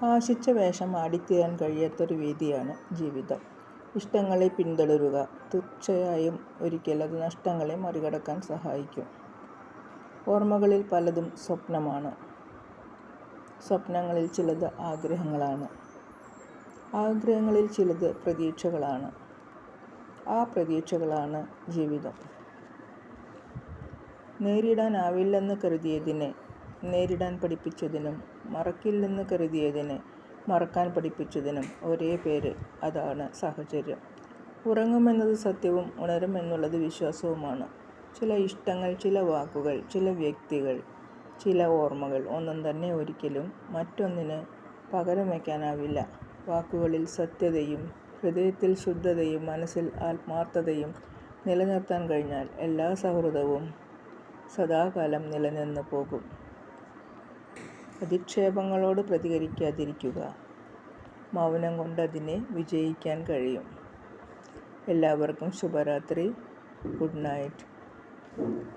ആശിച്ച വേഷം ആടിത്തീരാൻ കഴിയാത്തൊരു വേദിയാണ് ജീവിതം. ഇഷ്ടങ്ങളെ പിന്തുടരുക തീർച്ചയായും ഒരിക്കൽ അത് നഷ്ടങ്ങളെ മറികടക്കാൻ സഹായിക്കും. ഓർമ്മകളിൽ പലതും സ്വപ്നമാണ്. സ്വപ്നങ്ങളിൽ ചിലത് ആഗ്രഹങ്ങളാണ്. ആഗ്രഹങ്ങളിൽ ചിലത് പ്രതീക്ഷകളാണ്. ആ പ്രതീക്ഷകളാണ് ജീവിതം. നേരിടാനാവില്ലെന്ന് കരുതിയതിനെ നേരിടാൻ പഠിപ്പിച്ചതിനും മറക്കില്ലെന്ന് കരുതിയതിനെ മറക്കാൻ പഠിപ്പിച്ചതിനും ഒരേ പേര്, അതാണ് സാഹചര്യം. ഉറങ്ങുമെന്നത് സത്യവും ഉണരുമെന്നുള്ളത് വിശ്വാസവുമാണ്. ചില ഇഷ്ടങ്ങൾ, ചില വാക്കുകൾ, ചില വ്യക്തികൾ, ചില ഓർമ്മകൾ ഒന്നും തന്നെ ഒരിക്കലും മറ്റൊന്നിന് പകരം വയ്ക്കാനാവില്ല. വാക്കുകളിൽ സത്യതയും ഹൃദയത്തിൽ ശുദ്ധതയും മനസ്സിൽ ആത്മാർത്ഥതയും നിലനിർത്താൻ കഴിഞ്ഞാൽ എല്ലാ സൗഹൃദവും സദാകാലം നിലനിന്ന് പോകും. അധിക്ഷേപങ്ങളോട് പ്രതികരിക്കാതിരിക്കുക. മൗനം കൊണ്ട് അതിനെ വിജയിക്കാൻ കഴിയും. എല്ലാവർക്കും ശുഭരാത്രി. Good night.